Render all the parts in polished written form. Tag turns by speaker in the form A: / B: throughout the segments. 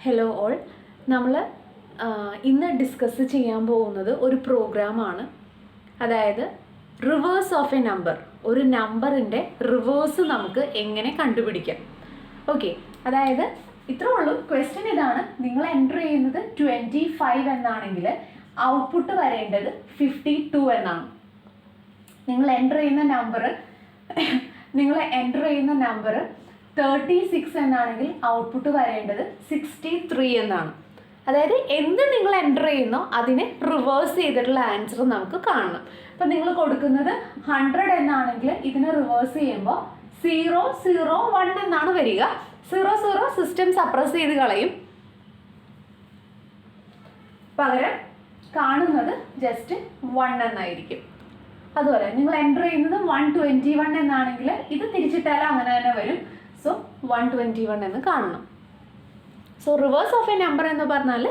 A: Hello all. നമ്മൾ ഇന്ന് discuss ചെയ്യാൻ പോകുന്നത് ഒരു പ്രോഗ്രാമാണ്. അതായത് റിവേഴ്സ് ഓഫ് എ നമ്പർ. ഒരു നമ്പറിൻ്റെ റിവേഴ്സ് നമുക്ക് എങ്ങനെ കണ്ടുപിടിക്കാം. ഓക്കെ, അതായത് ഇത്രേ ഉള്ളൂ. ക്വസ്റ്റ്യൻ ഇതാണ്. നിങ്ങൾ എൻ്റർ ചെയ്യുന്നത് 25 എന്നാണെങ്കിൽ ഔട്ട്പുട്ട് വരേണ്ടത് 52 എന്നാണ്. നിങ്ങൾ എൻ്റർ ചെയ്യുന്ന നമ്പർ 36 എന്നാണെങ്കിൽ ഔട്ട്പുട്ട് വരേണ്ടത് 63 എന്നാണ്. അതായത് എന്ത് നിങ്ങൾ എൻ്റർ ചെയ്യുന്നോ അതിനെ റിവേഴ്സ് ചെയ്തിട്ടുള്ള ആൻസർ നമുക്ക് കാണണം. അപ്പം നിങ്ങൾ കൊടുക്കുന്നത് 100 എന്നാണെങ്കിൽ ഇതിനെ റിവേഴ്സ് ചെയ്യുമ്പോൾ 001 എന്നാണ് വരിക. 00 സിസ്റ്റം സപ്രസ് ചെയ്ത് കളയും. പകരം കാണുന്നത് ജസ്റ്റ് 1 എന്നായിരിക്കും. അതുപോലെ നിങ്ങൾ എൻ്റർ ചെയ്യുന്നത് 121 എന്നാണെങ്കിൽ ഇത് തിരിച്ചിട്ടാലും അങ്ങനെ തന്നെ വരും. സോ 121 എന്ന് കാണണം. So reverse of A number എന്ന് പറഞ്ഞാൽ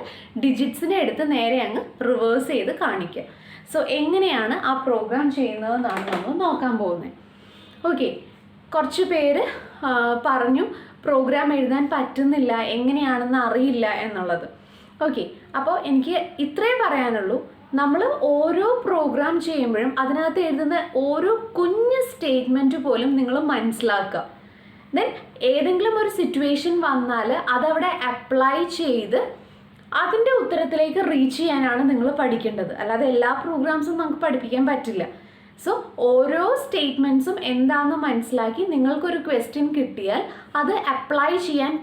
A: ഡിജിറ്റ്സിനെ എടുത്ത് നേരെ അങ്ങ് റിവേഴ്സ് ചെയ്ത് കാണിക്കുക. സോ എങ്ങനെയാണ് ആ പ്രോഗ്രാം ചെയ്യുന്നതെന്നാണ് നമ്മൾ നോക്കാൻ പോകുന്നത്. ഓക്കെ, കുറച്ച് പേര് പറഞ്ഞു പ്രോഗ്രാം എഴുതാൻ പറ്റുന്നില്ല, എങ്ങനെയാണെന്ന് അറിയില്ല എന്നുള്ളത്. ഓക്കെ, അപ്പോൾ എനിക്ക് ഇത്രേ പറയാനുള്ളൂ. നമ്മൾ ഓരോ പ്രോഗ്രാം ചെയ്യുമ്പോഴും അതിനകത്ത് എഴുതുന്ന ഓരോ കുഞ്ഞ് സ്റ്റേറ്റ്മെൻറ്റ് പോലും നിങ്ങൾ മനസ്സിലാക്കുക. ദെൻ ഏതെങ്കിലും ഒരു സിറ്റുവേഷൻ വന്നാൽ അതവിടെ അപ്ലൈ ചെയ്ത് അതിൻ്റെ ഉത്തരത്തിലേക്ക് റീച്ച് ചെയ്യാനാണ് നിങ്ങൾ പഠിക്കേണ്ടത്. അല്ലാതെ എല്ലാ പ്രോഗ്രാംസും നമുക്ക് പഠിപ്പിക്കാൻ പറ്റില്ല. സോ ഓരോ സ്റ്റേറ്റ്മെൻറ്റ്സും എന്താണെന്ന് മനസ്സിലാക്കി നിങ്ങൾക്കൊരു ക്വസ്റ്റ്യൻ കിട്ടിയാൽ അത് അപ്ലൈ ചെയ്യാൻ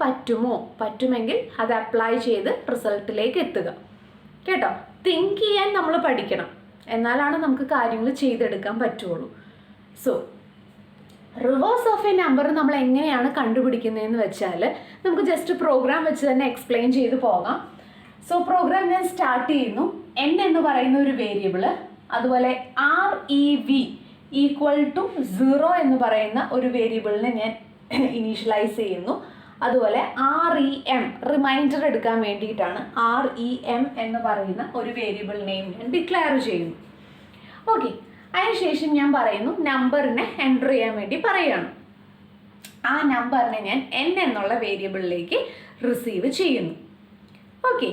A: പറ്റുമെങ്കിൽ അത് അപ്ലൈ ചെയ്ത് റിസൾട്ടിലേക്ക് എത്തുക. കേട്ടോ, തിങ്ക് ചെയ്യാൻ നമ്മൾ പഠിക്കണം. എന്നാലാണ് നമുക്ക് കാര്യങ്ങൾ ചെയ്തെടുക്കാൻ പറ്റുള്ളൂ. So reverse of A number നമ്മൾ എങ്ങനെയാണ് കണ്ടുപിടിക്കുന്നതെന്ന് വെച്ചാൽ നമുക്ക് ജസ്റ്റ് പ്രോഗ്രാം വെച്ച് തന്നെ എക്സ്പ്ലെയിൻ ചെയ്ത് പോകാം. സോ പ്രോഗ്രാം ഞാൻ സ്റ്റാർട്ട് ചെയ്യുന്നു. n എന്ന് പറയുന്ന ഒരു വേരിയബിള്, അതുപോലെ REV = 0 എന്ന് പറയുന്ന ഒരു വേരിയബിളിനെ ഞാൻ ഇനീഷ്യലൈസ് ചെയ്യുന്നു. അതുപോലെ REM റിമൈൻഡർ എടുക്കാൻ വേണ്ടിയിട്ടാണ് REM എന്ന് പറയുന്ന ഒരു വേരിയബിൾ നെയിം ഞാൻ ഡിക്ലെയർ ചെയ്യുന്നു. ഓക്കെ, അതിനുശേഷം ഞാൻ പറയുന്നു നമ്പറിനെ എൻ്റർ ചെയ്യാൻ വേണ്ടി പറയുകയാണ്. ആ നമ്പറിനെ ഞാൻ n എന്നുള്ള വേരിയബിളിലേക്ക് റിസീവ് ചെയ്യുന്നു. ഓക്കെ,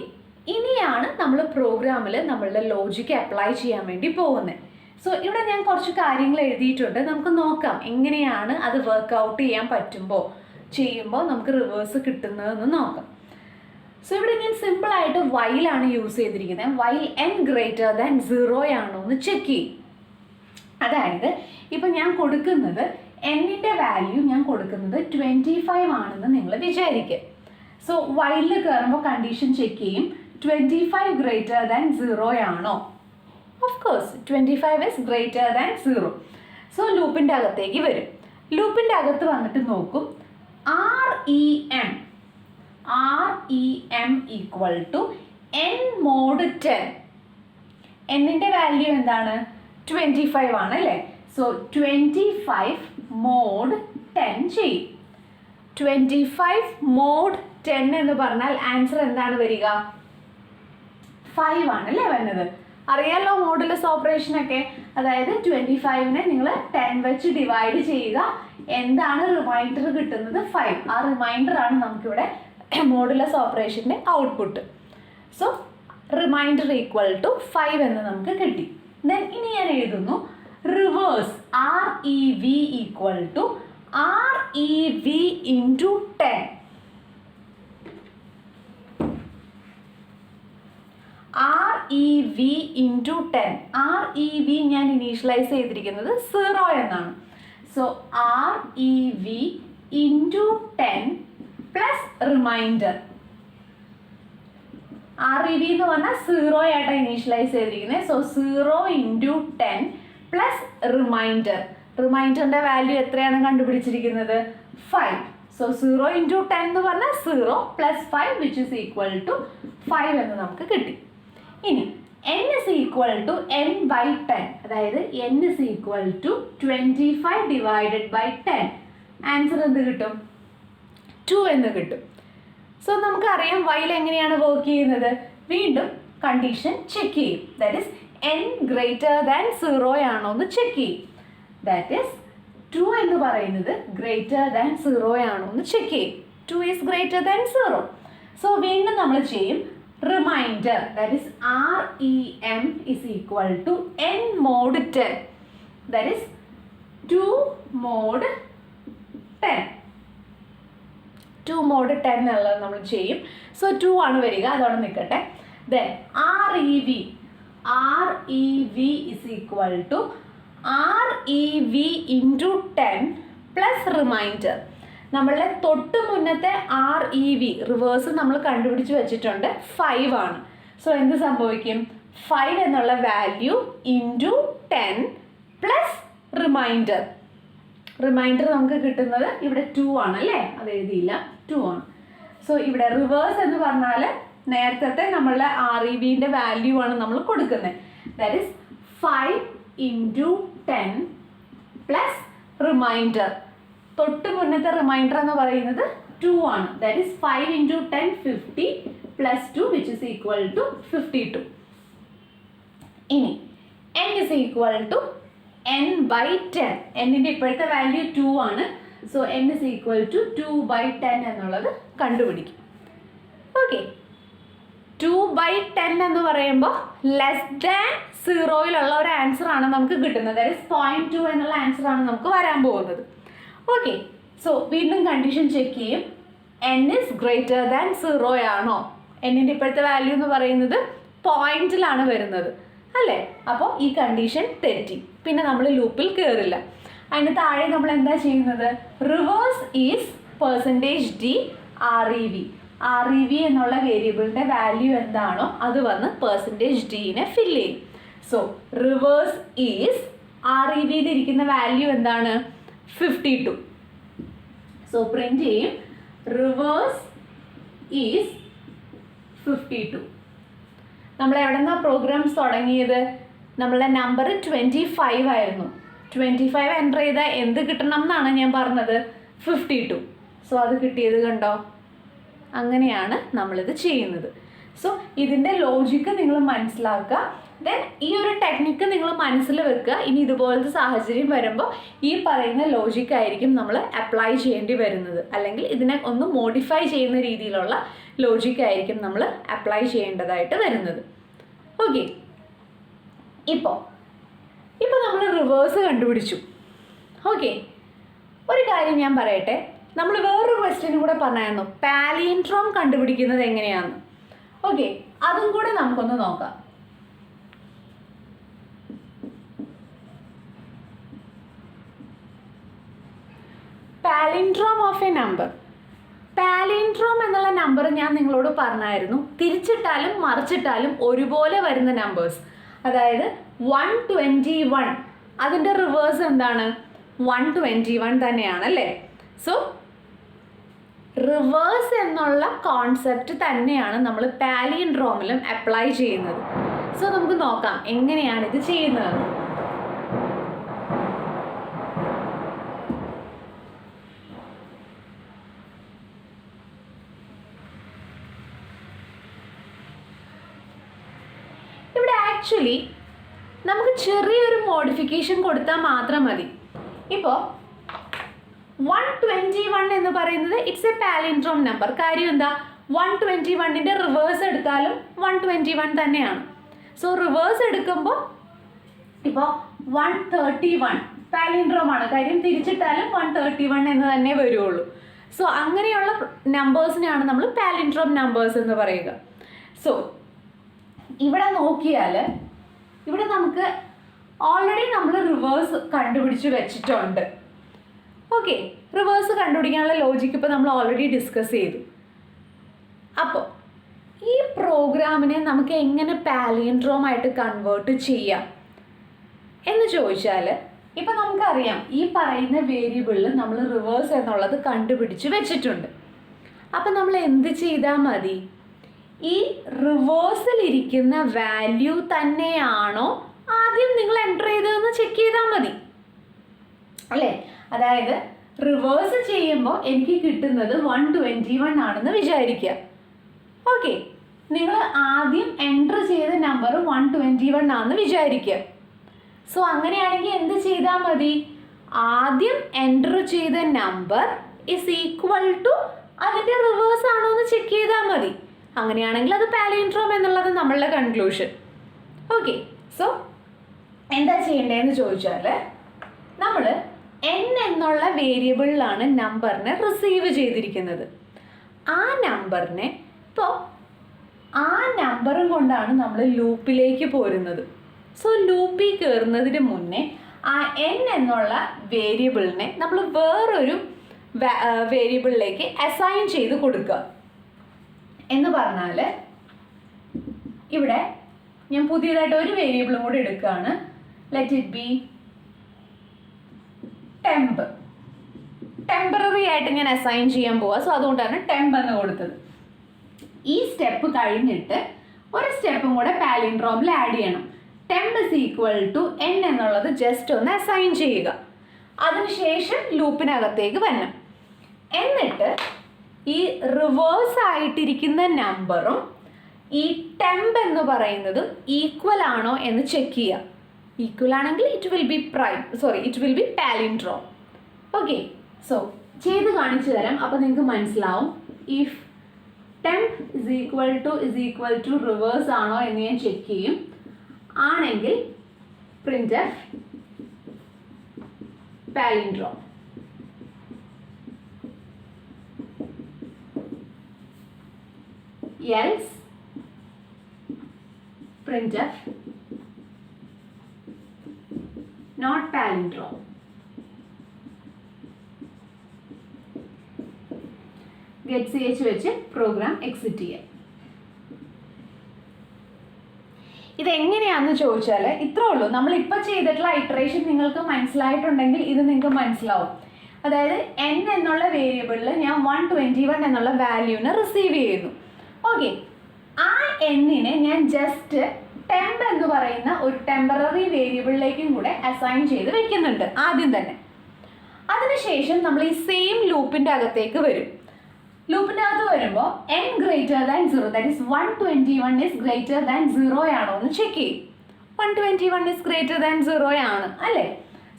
A: ഇനിയാണ് നമ്മൾ പ്രോഗ്രാമിൽ നമ്മളുടെ ലോജിക്ക് അപ്ലൈ ചെയ്യാൻ വേണ്ടി പോകുന്നത്. സോ ഇവിടെ ഞാൻ കുറച്ച് കാര്യങ്ങൾ എഴുതിയിട്ടുണ്ട്. നമുക്ക് നോക്കാം എങ്ങനെയാണ് അത് വർക്കൗട്ട് ചെയ്യാൻ ചെയ്യുമ്പോൾ നമുക്ക് റിവേഴ്സ് കിട്ടുന്നതെന്ന് നോക്കാം. സോ ഇവിടെ ഞാൻ സിമ്പിളായിട്ട് വൈലാണ് യൂസ് ചെയ്തിരിക്കുന്നത്. വൈൽ n > 0 ആണോ എന്ന് ചെക്ക് ചെയ്യും. അതായത് ഇപ്പം ഞാൻ കൊടുക്കുന്നത് എന്നിൻ്റെ വാല്യൂ ഞാൻ കൊടുക്കുന്നത് 25 ആണെന്ന് നിങ്ങൾ വിചാരിക്കുക. സോ വൈലിൽ കയറുമ്പോൾ കണ്ടീഷൻ ചെക്ക് ചെയ്യും, 25 > 0 ആണോ? Of course 25 is greater than 0. So ലൂപ്പിൻ്റെ അകത്തേക്ക് വരും. ലൂപ്പിൻ്റെ അകത്ത് വന്നിട്ട് നോക്കും, REM = n mod 10. എന്നിൻ്റെ വാല്യൂ എന്താണ്? 25 ആണ് അല്ലേ? സോ 25 mod 10 ചെയ്യും. 25 mod 10 എന്ന് പറഞ്ഞാൽ ആൻസർ എന്താണ് വരിക? 5 ആണല്ലേ വരുന്നത്. അറിയാലോ മോഡുലസ് ഓപ്പറേഷനൊക്കെ. അതായത് 25നെ നിങ്ങൾ 10 വെച്ച് ഡിവൈഡ് ചെയ്യുക. എന്താണ് റിമൈൻഡർ കിട്ടുന്നത്? 5. ആ റിമൈൻഡർ ആണ് നമുക്കിവിടെ മോഡുലസ് ഓപ്പറേഷൻ്റെ ഔട്ട്പുട്ട്. സോ റിമൈൻഡർ = 5 എന്ന് നമുക്ക് കിട്ടി. ദെൻ ഇനി ഞാൻ എഴുതുന്നു reverse REV = REV × 10. REV × 10. REV ഞാൻ ഇനീഷ്യലൈസ് ചെയ്തിരിക്കുന്നത് 0 എന്നാണ്. So REV × 10 plus remainder. REV എന്ന് പറഞ്ഞാൽ 0 ആയിട്ടാണ് ഇനീഷ്യലൈസ് ചെയ്തിരിക്കുന്നത്. So 0 × 10 plus remainder. റിമൈൻഡറിൻ്റെ വാല്യൂ എത്രയാണ് കണ്ടുപിടിച്ചിരിക്കുന്നത്? 5. സോ 0 × 10 എന്ന് പറഞ്ഞാൽ 0 + 5 which is equal to 5 എന്ന് നമുക്ക് കിട്ടി. ഇനി n is equal to n/10. അതായത് n is equal to 25 divided by 10. Answer എന്ത് കിട്ടും? 2 എന്ന് കിട്ടും. സോ നമുക്കറിയാം വൈൽ എങ്ങനെയാണ് വർക്ക് ചെയ്യുന്നത്. വീണ്ടും കണ്ടീഷൻ ചെക്ക് ചെയ്യും. ദാറ്റ് ഈസ് n > 0 ആണോ എന്ന് ചെക്ക് ചെയ്യും. ദാറ്റ് ഈസ് 2 എന്ന് പറയുന്നത് > 0 ആണോ എന്ന് ചെക്ക് ചെയ്യും. 2 is greater than 0. സോ വീണ്ടും നമ്മൾ ചെയ്യും remainder, that is REM is equal to n mod 10, that is 2 mod 10. 2 mod 10 എന്നുള്ളത് നമ്മൾ ചെയ്യും. സോ 2 ആണ് വരിക, അതോടെ നിൽക്കട്ടെ. Then REV is equal to REV into 10 plus reminder. നമ്മളുടെ തൊട്ട് മുന്നത്തെ REV റിവേഴ്സ് നമ്മൾ കണ്ടുപിടിച്ച് വെച്ചിട്ടുണ്ട് 5 ആണ്. സോ എന്ത് സംഭവിക്കും? 5 എന്നുള്ള value into 10 plus remainder. Remainder നമുക്ക് കിട്ടുന്നത് ഇവിടെ 2 ആണ് അല്ലേ, അത് എഴുതിയില്ല, 2 ആണ്. സോ ഇവിടെ റിവേഴ്സ് എന്ന് പറഞ്ഞാൽ നേരത്തെ നമ്മളുടെ REVൻ്റെ വാല്യൂ ആണ് നമ്മൾ കൊടുക്കുന്നത്. That is 5 into 10 plus remainder. തൊട്ട് മുന്നത്തെ റിമൈൻഡർ എന്ന് പറയുന്നത് 2 ആണ്. That is 5 into 10 50 plus 2 which is equal to 52. ഇനി n is equal to n by 10. എന്നിൻ്റെ ഇപ്പോഴത്തെ വാല്യൂ 2 ആണ്. So n is equal to 2 by 10 എന്നുള്ളത് കണ്ടുപിടിക്കും. ഓക്കെ, 2 ബൈ 10 എന്ന് പറയുമ്പോൾ ലെസ് ദാൻ 0 ഒരു ആൻസർ ആണ് നമുക്ക് കിട്ടുന്നത്. ദാറ്റ് ഈസ് 0.2 എന്നുള്ള ആൻസർ ആണ് നമുക്ക് വരാൻ പോകുന്നത്. ഓക്കെ, സോ വീണ്ടും കണ്ടീഷൻ ചെക്ക് ചെയ്യും. n ഇസ് ഗ്രേറ്റർ ദാൻ 0 ആണോ? എന്നിൻ്റെ ഇപ്പോഴത്തെ വാല്യൂ എന്ന് പറയുന്നത് പോയിന്റിലാണ് വരുന്നത് അല്ലേ, അപ്പോൾ ഈ കണ്ടീഷൻ തെറ്റി, പിന്നെ നമ്മൾ ലൂപ്പിൽ കയറില്ല. അതിന് താഴെ നമ്മൾ എന്താ ചെയ്യുന്നത്? റിവേഴ്സ് ഈസ് %d REV എന്നുള്ള വേരിയബിളിൻ്റെ വാല്യൂ എന്താണോ അത് വന്ന് %d ഫില്ല് ചെയ്യും. സോ റിവേഴ്സ് ഈസ് REVയിൽ ഇരിക്കുന്ന വാല്യൂ എന്താണ്? 52. സോ പ്രിന്റ് ചെയ്യും റിവേഴ്സ് ഈസ് 52. നമ്മൾ എവിടെ നിന്നാണ് പ്രോഗ്രാംസ് തുടങ്ങിയത്? നമ്മളുടെ നമ്പർ 25 ആയിരുന്നു. 25 എൻ്റർ ചെയ്താൽ എന്ത് കിട്ടണം എന്നാണ് ഞാൻ പറഞ്ഞത്? 52. സോ അത് കിട്ടിയത് കണ്ടോ? അങ്ങനെയാണ് നമ്മളിത് ചെയ്യുന്നത്. സോ ഇതിൻ്റെ ലോജിക്ക് നിങ്ങൾ മനസ്സിലാക്കുക. ദെൻ ഈ ഒരു ടെക്നിക്ക് നിങ്ങൾ മനസ്സിൽ വെക്കുക. ഇനി ഇതുപോലത്തെ സാഹചര്യം വരുമ്പോൾ ഈ പറയുന്ന ലോജിക്കായിരിക്കും നമ്മൾ അപ്ലൈ ചെയ്യേണ്ടി വരുന്നത്, അല്ലെങ്കിൽ ഇതിനെ ഒന്ന് മോഡിഫൈ ചെയ്യുന്ന രീതിയിലുള്ള ലോജിക്കായിരിക്കും നമ്മൾ അപ്ലൈ ചെയ്യേണ്ടതായിട്ട് വരുന്നത്. ഓക്കെ, ഇപ്പോൾ നമ്മൾ റിവേഴ്സ് കണ്ടുപിടിച്ചു. ഓക്കെ, ഒരു കാര്യം ഞാൻ പറയട്ടെ, നമ്മൾ വേറൊരു ക്വസ്റ്റ്യനും കൂടെ പറഞ്ഞായിരുന്നു, പാലിൻഡ്രോം കണ്ടുപിടിക്കുന്നത് എങ്ങനെയാണെന്ന്. ഓക്കെ, അതും കൂടെ നമുക്കൊന്ന് നോക്കാം. Palindrome of A number. Palindrome എന്നുള്ള നമ്പർ ഞാൻ നിങ്ങളോട് പറഞ്ഞായിരുന്നു, തിരിച്ചിട്ടാലും മറിച്ചിട്ടാലും ഒരുപോലെ വരുന്ന നമ്പേഴ്സ്. അതായത് 121, അതിൻ്റെ റിവേഴ്സ് എന്താണ്? 121 തന്നെയാണല്ലേ. സോ റിവേഴ്സ് എന്നുള്ള കോൺസെപ്റ്റ് തന്നെയാണ് നമ്മൾ പാലിൻഡ്രോമിലും അപ്ലൈ ചെയ്യുന്നത്. സോ നമുക്ക് നോക്കാം എങ്ങനെയാണ് ഇത് ചെയ്യുന്നത്. ഇവിടെ ആക്ച്വലി നമുക്ക് ചെറിയൊരു മോഡിഫിക്കേഷൻ കൊടുത്താൽ മാത്രം മതി. ഇപ്പോൾ 121 എന്ന് പറയുന്നത് ഇറ്റ്സ് എ പാലിൻഡ്രോം നമ്പർ. കാര്യം എന്താ? 121ൻ്റെ റിവേഴ്സ് എടുത്താലും 121 തന്നെയാണ്. സോ റിവേഴ്സ് എടുക്കുമ്പോൾ ഇപ്പോൾ 131 പാലിൻഡ്രോം ആണ്. കാര്യം തിരിച്ചിട്ടാലും 131 എന്ന് തന്നെ വരുള്ളൂ. സോ അങ്ങനെയുള്ള നമ്പേഴ്സിനെയാണ് നമ്മൾ പാലിൻഡ്രോം നമ്പേഴ്സ് എന്ന് പറയുക. സോ ഇവിടെ നോക്കിയാൽ ഇവിടെ നമുക്ക് ഓൾറെഡി നമ്മൾ റിവേഴ്സ് കണ്ടുപിടിച്ച് വെച്ചിട്ടുണ്ട്. ഓക്കെ, റിവേഴ്സ് കണ്ടുപിടിക്കാനുള്ള ലോജിക്ക് ഇപ്പോൾ നമ്മൾ ഓൾറെഡി ഡിസ്കസ് ചെയ്തു. അപ്പോൾ ഈ പ്രോഗ്രാമിനെ നമുക്ക് എങ്ങനെ പാലിൻഡ്രോം ആയിട്ട് കൺവേർട്ട് ചെയ്യാം എന്ന് ചോദിച്ചാൽ, ഇപ്പം നമുക്കറിയാം ഈ പറയുന്ന വേരിയബിളിൽ നമ്മൾ റിവേഴ്സ് എന്നുള്ളത് കണ്ടുപിടിച്ച് വെച്ചിട്ടുണ്ട്. അപ്പം നമ്മൾ എന്ത് ചെയ്താൽ മതി? ഈ റിവേഴ്സിലിരിക്കുന്ന വാല്യൂ തന്നെയാണോ ആദ്യം നിങ്ങൾ എൻ്റർ ചെയ്തതെന്ന് ചെക്ക് ചെയ്താൽ മതി അല്ലേ. അതായത് റിവേഴ്സ് ചെയ്യുമ്പോൾ എനിക്ക് കിട്ടുന്നത് 121 ആണെന്ന് വിചാരിക്കുക. ഓക്കെ, നിങ്ങൾ ആദ്യം എൻ്റർ ചെയ്ത നമ്പർ 121 ആണെന്ന് വിചാരിക്കുക. സോ അങ്ങനെയാണെങ്കിൽ എന്ത് ചെയ്താൽ മതി? ആദ്യം എൻ്റർ ചെയ്ത നമ്പർ ഇസ് ഈക്വൽ ടു അതിൻ്റെ റിവേഴ്സ് ആണോ എന്ന് ചെക്ക് ചെയ്താൽ മതി. അങ്ങനെയാണെങ്കിൽ അത് പാലിൻഡ്രോം എന്നുള്ളത് നമ്മളുടെ കൺക്ലൂഷൻ. ഓക്കെ, സോ എന്താ ചെയ്യേണ്ടതെന്ന് ചോദിച്ചാൽ നമ്മൾ n എന്നുള്ള വേരിയബിളിലാണ് നമ്പറിനെ റിസീവ് ചെയ്തിരിക്കുന്നത്. ആ നമ്പറിനെ ഇപ്പോൾ ആ നമ്പറും കൊണ്ടാണ് നമ്മൾ ലൂപ്പിലേക്ക് പോരുന്നത്. സോ ലൂപ്പിൽ കയറുന്നതിന് മുന്നേ ആ n എന്നുള്ള വേരിയബിളിനെ നമ്മൾ വേറൊരു വേരിയബിളിലേക്ക് അസൈൻ ചെയ്ത് കൊടുക്കുക. എന്ന് പറഞ്ഞാൽ ഇവിടെ ഞാൻ പുതിയതായിട്ട് ഒരു വേരിയബിളും കൂടി എടുക്കുകയാണ്. Let it be temp. Temporary ആയിട്ട് ഞാൻ അസൈൻ ചെയ്യാൻ പോവാ. സോ അതുകൊണ്ടാണ് ടെമ്പ് എന്ന് കൊടുത്തത്. ഈ സ്റ്റെപ്പ് കഴിഞ്ഞിട്ട് ഒരു സ്റ്റെപ്പും കൂടെ പാലിൻഡ്രോമിൽ ആഡ് ചെയ്യണം. Temp is equal to n എന്നുള്ളത് ജസ്റ്റ് ഒന്ന് അസൈൻ ചെയ്യുക. അതിനുശേഷം ലൂപ്പിനകത്തേക്ക് വരണം. എന്നിട്ട് ഈ റിവേഴ്സ് ആയിട്ടിരിക്കുന്ന നമ്പറും ഈ ടെമ്പ് എന്ന് പറയുന്നതും ഈക്വൽ ആണോ എന്ന് ചെക്ക് ചെയ്യുക. ഈക്വൽ ആണെങ്കിൽ it will be palindrome. Okay, so ചെയ്ത് കാണിച്ചു തരാം. അപ്പോൾ നിങ്ങൾക്ക് മനസ്സിലാവും. If temp is equal to reverse ആണോ എന്ന് ഞാൻ ചെക്ക് ചെയ്യും. ആണെങ്കിൽ printf palindrome. Else printf not palindrome. Get ch വെച്ച് പ്രോഗ്രാം എക്സിറ്റ് ചെയ്യാം. ഇതെങ്ങനെയാണെന്ന് ചോദിച്ചാൽ ഇത്രേ ഉള്ളൂ. നമ്മളിപ്പോൾ ചെയ്തിട്ടുള്ള ഇറ്ററേഷൻ നിങ്ങൾക്ക് മനസ്സിലായിട്ടുണ്ടെങ്കിൽ ഇത് നിങ്ങൾക്ക് മനസ്സിലാവും. അതായത് n എന്നുള്ള വേരിയബിളിൽ ഞാൻ 121 എന്നുള്ള വാല്യൂവിനെ റിസീവ് ചെയ്യുന്നു. ഓക്കെ, ആ n-നെ ഞാൻ ജസ്റ്റ് ടെമ്പ് എന്ന് പറയുന്ന ഒരു ടെമ്പററി വേരിയബിളിലേക്കും കൂടെ അസൈൻ ചെയ്ത് വെക്കുന്നുണ്ട് ആദ്യം തന്നെ. അതിനുശേഷം നമ്മൾ ഈ സെയിം ലൂപ്പിൻ്റെ അകത്തേക്ക് വരും. ലൂപ്പിൻ്റെ അകത്ത് വരുമ്പോൾ n greater than 0, that is 121 is greater than 0 ആണോ എന്ന് ചെക്ക് ചെയ്യും. 121 ഇസ് ഗ്രേറ്റർ ദാൻ 0 ആണ് അല്ലേ?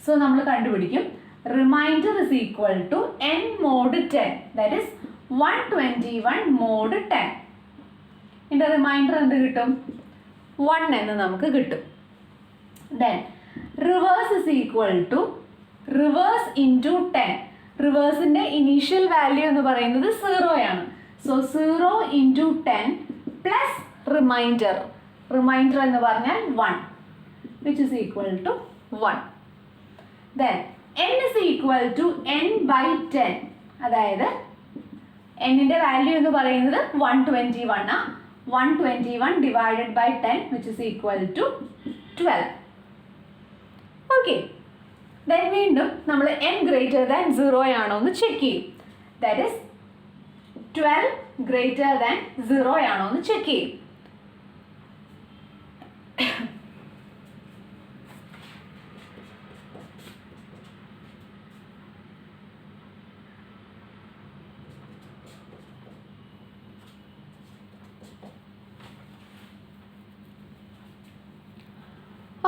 A: സോ നമ്മൾ കണ്ടുപിടിക്കും remainder is equal to n mod 10, that is 121 mod 10. ഇതിൻ്റെ റിമൈൻഡർ എന്ത് കിട്ടും? 1 എന്ന് നമുക്ക് കിട്ടും. Then reverse is equal to reverse into 10. റിവേഴ്സിൻ്റെ ഇനീഷ്യൽ വാല്യൂ എന്ന് പറയുന്നത് 0 ആണ്. So 0 into 10 plus remainder. Remainder എന്ന് പറഞ്ഞാൽ 1, which is equal to 1. Then n is equal to n by 10. അതായത് n-ൻ്റെ വാല്യൂ എന്ന് പറയുന്നത് 121 ആണ്. 121 divided by 10 which is equal to 12. Okay, then വീണ്ടും നമ്മൾ n ഗ്രേറ്റർ ദാൻ 0 ആണോ എന്ന് ചെക്ക് ചെയ്യും. ദാറ്റ് ഈസ് 12 ഗ്രേറ്റർ ദാൻ 0 ആണോ എന്ന് ചെക്ക് ചെയ്യും.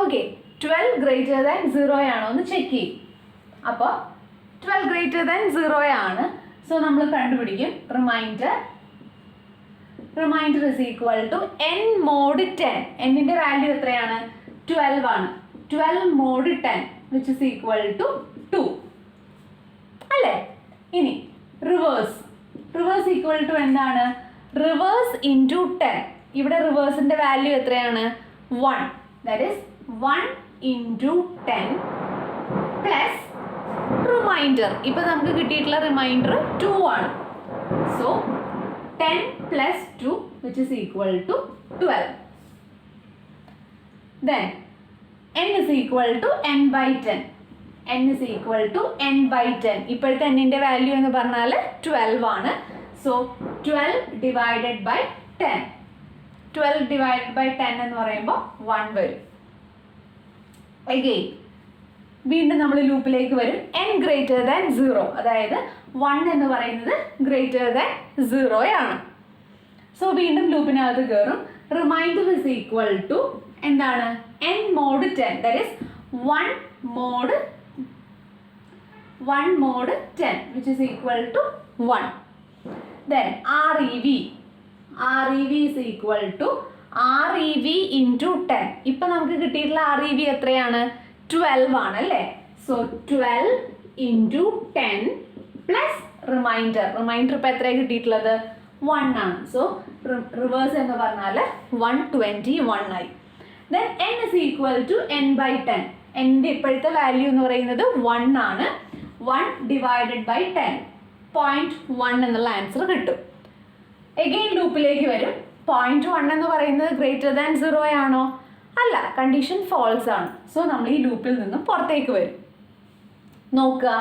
A: ഓക്കെ, 12 ഗ്രെയ്റ്റർ ദാൻ 0 ആണോ എന്ന് ചെക്ക് ചെയ്യും. അപ്പോൾ 12 ഗ്രെയ്റ്റർ ദാൻ 0 ആണ്. സോ നമ്മൾ കണ്ടുപിടിക്കും remainder is equal to n mod 10. n-ൻ്റെ വാല്യൂ എത്രയാണ്? 12 ആണ്. 12 mod 10 which is equal to 2 അല്ലേ? ഇനി റിവേഴ്സ് ഈക്വൽ ടു എന്താണ്? Reverse into 10. ഇവിടെ റിവേഴ്സിൻ്റെ വാല്യൂ എത്രയാണ്? 1. That is 1 into 10 plus remainder. ഇപ്പം നമുക്ക് കിട്ടിയിട്ടുള്ള റിമൈൻഡർ 2 ആണ്. So 10 plus 2 which is equal to 12. Then n is equal to n by 10. n is equal to n by 10. ഇപ്പോഴത്തെ n-ൻ്റെ വാല്യൂ എന്ന് പറഞ്ഞാൽ 12 ആണ്. So 12 divided by 10. 12 divided by 10 എന്ന് പറയുമ്പോൾ 1 വരും. അഗെയിൻ വീണ്ടും നമ്മൾ ലൂപ്പിലേക്ക് വരും. n ഗ്രേറ്റർ ദാൻ 0, അതായത് 1 എന്ന് പറയുന്നത് ഗ്രേറ്റർ ദാൻ 0 ആണ്. സോ വീണ്ടും ലൂപ്പിനകത്ത് കയറും. റിമൈൻഡർ ഇസ് ഈക്വൽ ടു എന്താണ്? n mod 10, that is 1 mod 10 which is equal to 1. Then REV is equal to REV into 10. ഇപ്പം നമുക്ക് കിട്ടിയിട്ടുള്ള REV എത്രയാണ്? 12 ആണ് അല്ലേ? സോ 12 into 10 പ്ലസ് റിമൈൻഡർ ഇപ്പം എത്രയാണ് കിട്ടിയിട്ടുള്ളത്? 1 ആണ്. സോ റിവേഴ്സ് എന്ന് പറഞ്ഞാൽ 121 ആയി. Then n is equal to n by 10. എൻ്റെ ഇപ്പോഴത്തെ വാല്യൂ എന്ന് പറയുന്നത് 1 ആണ്. 1 divided by 10. 0.1 എന്നുള്ള ആൻസർ കിട്ടും. എഗെയിൻ ലൂപ്പിലേക്ക് വരും. 0.1 എന്ന് പറയുന്നത് ഗ്രേറ്റർ ദാൻ 0 ആണോ? അല്ല, കണ്ടീഷൻ ഫോൾസ് ആണ്. സോ നമ്മൾ ഈ ലൂപ്പിൽ നിന്നും പുറത്തേക്ക് വരും. നോക്കുക,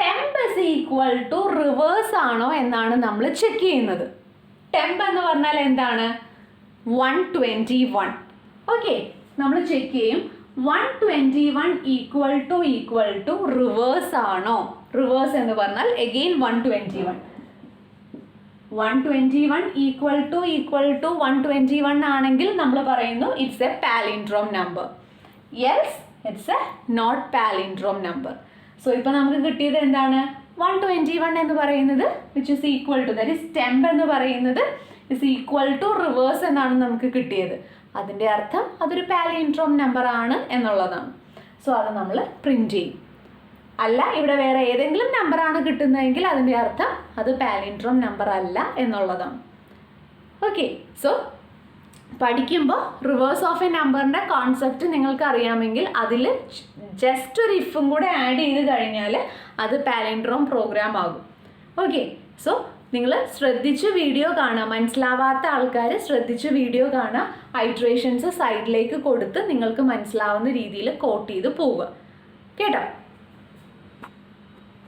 A: temp is equal to reverse ആണോ എന്നാണ് നമ്മൾ ചെക്ക് ചെയ്യുന്നത്. ടെംപ് എന്ന് പറഞ്ഞാൽ എന്താണ്? 121. ഓക്കെ, നമ്മൾ ചെക്ക് ചെയ്യും 121 ഈക്വൽ ടു റിവേഴ്സ് ആണോ? റിവേഴ്സ് എന്ന് പറഞ്ഞാൽ എഗെയിൻ 121 ഈക്വൽ ടു 121 ആണെങ്കിൽ നമ്മൾ പറയുന്നു it's a palindrome number. Yes, it's a not palindrome number. സോ ഇപ്പം നമുക്ക് കിട്ടിയത് എന്താണ്? 121 എന്ന് പറയുന്നത് which is equal to, that is temp എന്ന് പറയുന്നത് ഇസ് ഈക്വൽ ടു റിവേഴ്സ് എന്നാണ് നമുക്ക് കിട്ടിയത്. അതിൻ്റെ അർത്ഥം അതൊരു പാലിൻഡ്രോം നമ്പർ ആണ് എന്നുള്ളതാണ്. സോ അത് നമ്മൾ പ്രിൻറ്റ് ചെയ്യും. അല്ല, ഇവിടെ വേറെ ഏതെങ്കിലും നമ്പറാണ് കിട്ടുന്നതെങ്കിൽ അതിൻ്റെ അർത്ഥം അത് പാലിൻഡ്രോം നമ്പർ അല്ല എന്നുള്ളതാണ്. ഓക്കെ, സോ പഠിക്കുമ്പോൾ റിവേഴ്സ് ഓഫ് എ നമ്പറിൻ്റെ കോൺസെപ്റ്റ് നിങ്ങൾക്ക് അറിയാമെങ്കിൽ അതിൽ ജസ്റ്റ് ഒരു ഇഫും കൂടെ ആഡ് ചെയ്ത് കഴിഞ്ഞാൽ അത് പാലിൻഡ്രോം പ്രോഗ്രാം ആകും. ഓക്കെ, സോ നിങ്ങൾ ശ്രദ്ധിച്ച് വീഡിയോ കാണുക. മനസ്സിലാവാത്ത ആൾക്കാർ ശ്രദ്ധിച്ച് വീഡിയോ കാണുക. ഐട്രേഷൻസ് സൈഡിലേക്ക് കൊടുത്ത് നിങ്ങൾക്ക് മനസ്സിലാവുന്ന രീതിയിൽ കോട്ട് ചെയ്ത് പോവുക. കേട്ടോ?